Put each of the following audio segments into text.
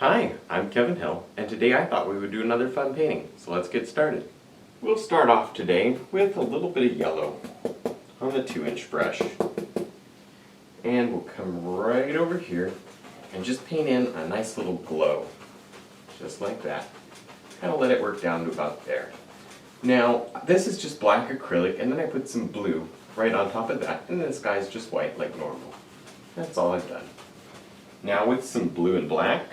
Hi, I'm Kevin Hill, and today I thought we would do another fun painting, so let's get started. We'll start off today with a little bit of yellow on the 2-inch brush. And we'll come right over here and just paint in a nice little glow, just like that. Kind of let it work down to about there. Now, this is just black acrylic, and then I put some blue right on top of that, and then the sky's just white like normal. That's all I've done. Now with some blue and black,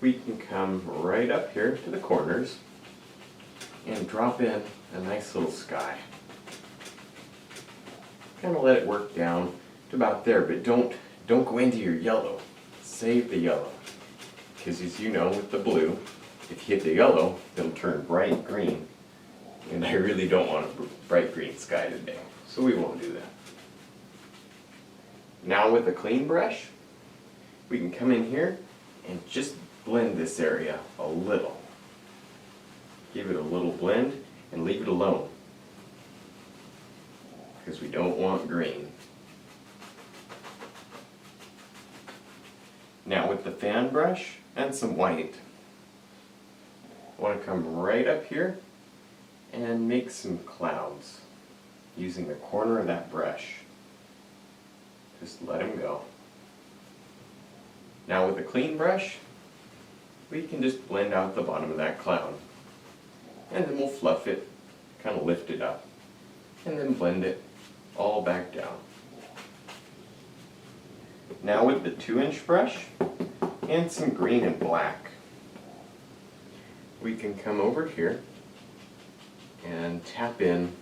we can come right up here to the corners and drop in a nice little sky. Kind of let it work down to about there, but don't go into your yellow. Save the yellow. Because as you know, with the blue, if you hit the yellow, it'll turn bright green. And I really don't want a bright green sky today, so we won't do that. Now with a clean brush, we can come in here and just blend this area a little. Give it a little blend and leave it alone, because we don't want green. Now with the fan brush and some white, I want to come right up here and make some clouds using the corner of that brush. Just let them go. Now with a clean brush, we can just blend out the bottom of that cloud. And then we'll fluff it, kind of lift it up, and then blend it all back down. Now with the 2-inch brush and some green and black, we can come over here and tap in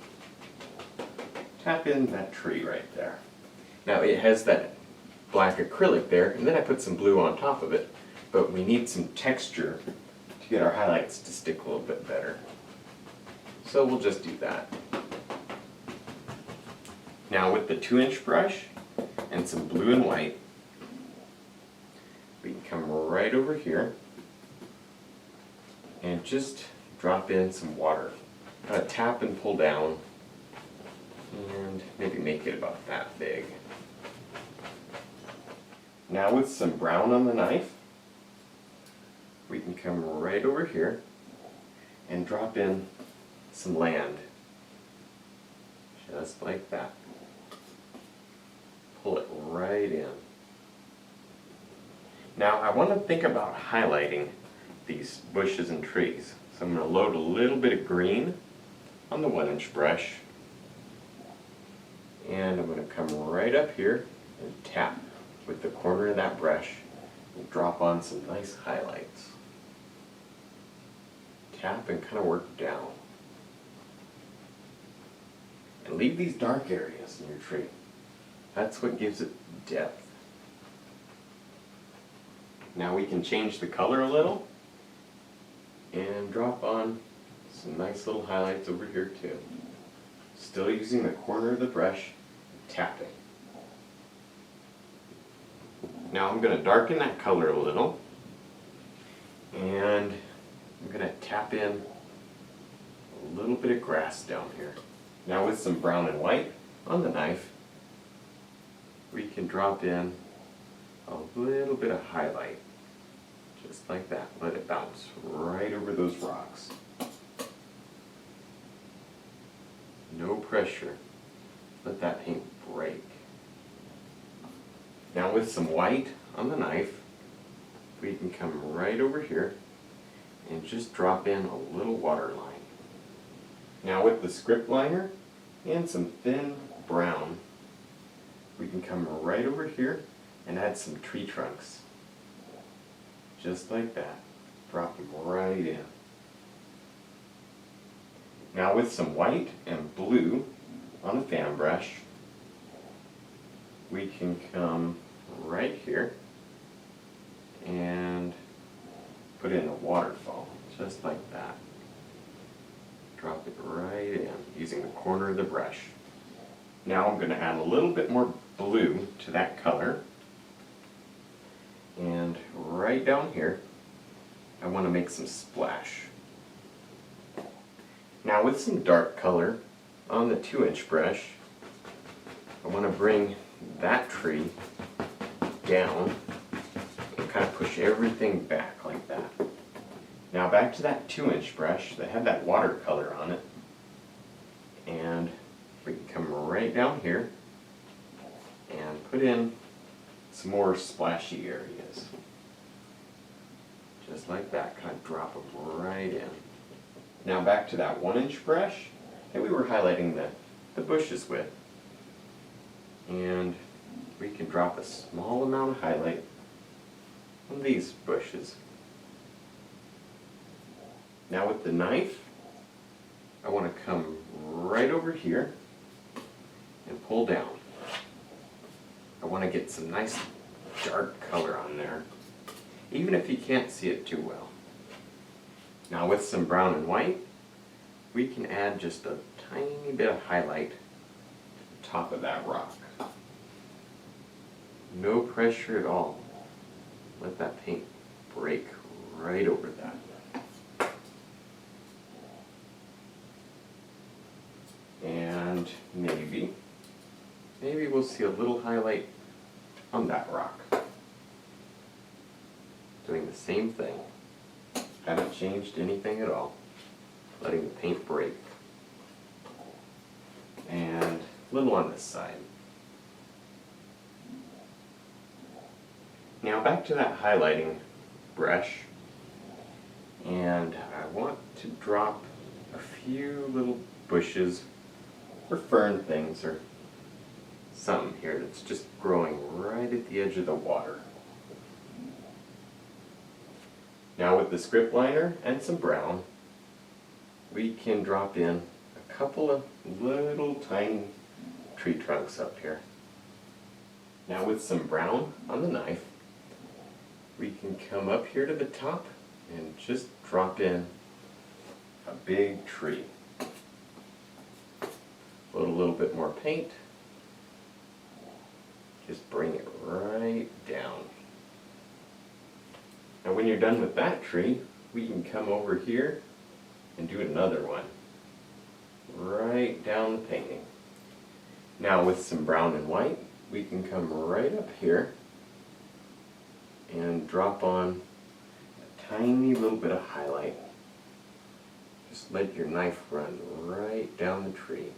that tree right there. Now it has that black acrylic there, and then I put some blue on top of it, but we need some texture to get our highlights to stick a little bit better. So we'll just do that. Now with the 2-inch brush and some blue and white, we can come right over here and just drop in some water. Tap and pull down, and maybe make it about that big. Now with some brown on the knife, we can come right over here and drop in some land. Just like that. Pull it right in. Now I want to think about highlighting these bushes and trees. So I'm going to load a little bit of green on the 1-inch brush, and I'm going to come right up here and tap with the corner of that brush and drop on some nice highlights. Tap and kind of work down. And leave these dark areas in your tree. That's what gives it depth. Now we can change the color a little and drop on some nice little highlights over here too. Still using the corner of the brush, tapping. Now I'm going to darken that color a little, and I'm going to tap in a little bit of grass down here. Now with some brown and white on the knife, we can drop in a little bit of highlight, just like that. Let it bounce right over those rocks. No pressure. Let that paint break. Now with some white on the knife, we can come right over here and just drop in a little water line. Now with the script liner and some thin brown, we can come right over here and add some tree trunks. Just like that. Drop them right in. Now with some white and blue on a fan brush, we can come right here and put in a waterfall, just like that. Drop it right in using the corner of the brush. Now I'm going to add a little bit more blue to that color, and right down here I want to make some splash. Now with some dark color on the 2-inch brush, I want to bring that tree down and kind of push everything back like that. Now back to that 2-inch brush that had that watercolor on it. And we can come right down here and put in some more splashy areas. Just like that, kind of drop them right in. Now back to that 1-inch brush that we were highlighting the bushes with. And we can drop a small amount of highlight on these bushes. Now with the knife, I want to come right over here and pull down. I want to get some nice dark color on there, even if you can't see it too well. Now with some brown and white, we can add just a tiny bit of highlight to the top of that rock. No pressure at all. Let that paint break right over that. And maybe we'll see a little highlight on that rock. Doing the same thing. Haven't changed anything at all. Letting the paint break. And a little on this side. Now back to that highlighting brush. And I want to drop a few little bushes or fern things or something here that's just growing right at the edge of the water. Now with the script liner and some brown, we can drop in a couple of little tiny tree trunks up here. Now with some brown on the knife, we can come up here to the top and just drop in a big tree. Load a little bit more paint. Just bring it right down. Now when you're done with that tree, we can come over here and do another one. Right down the painting. Now with some brown and white, we can come right up here and drop on a tiny little bit of highlight. Just let your knife run right down the tree.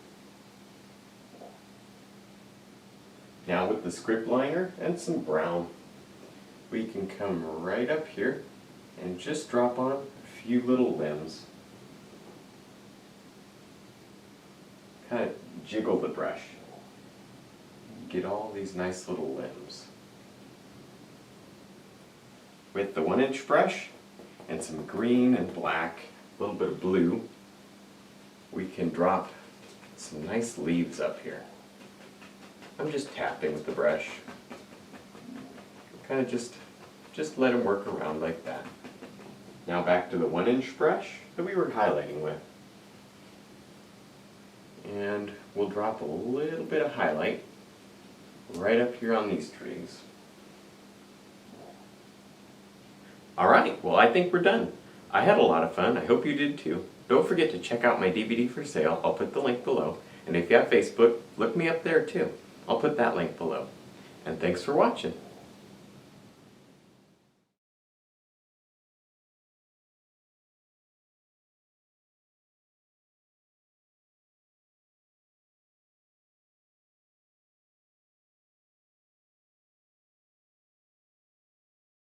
Now with the script liner and some brown, we can come right up here and just drop on a few little limbs. Kind of jiggle the brush. Get all these nice little limbs. With the 1-inch brush and some green and black, a little bit of blue, we can drop some nice leaves up here. I'm just tapping with the brush. Kind of just let them work around like that. Now back to the 1-inch brush that we were highlighting with. And we'll drop a little bit of highlight right up here on these trees. Alright, well I think we're done. I had a lot of fun, I hope you did too. Don't forget to check out my DVD for sale, I'll put the link below. And if you have Facebook, look me up there too. I'll put that link below. And thanks for watching.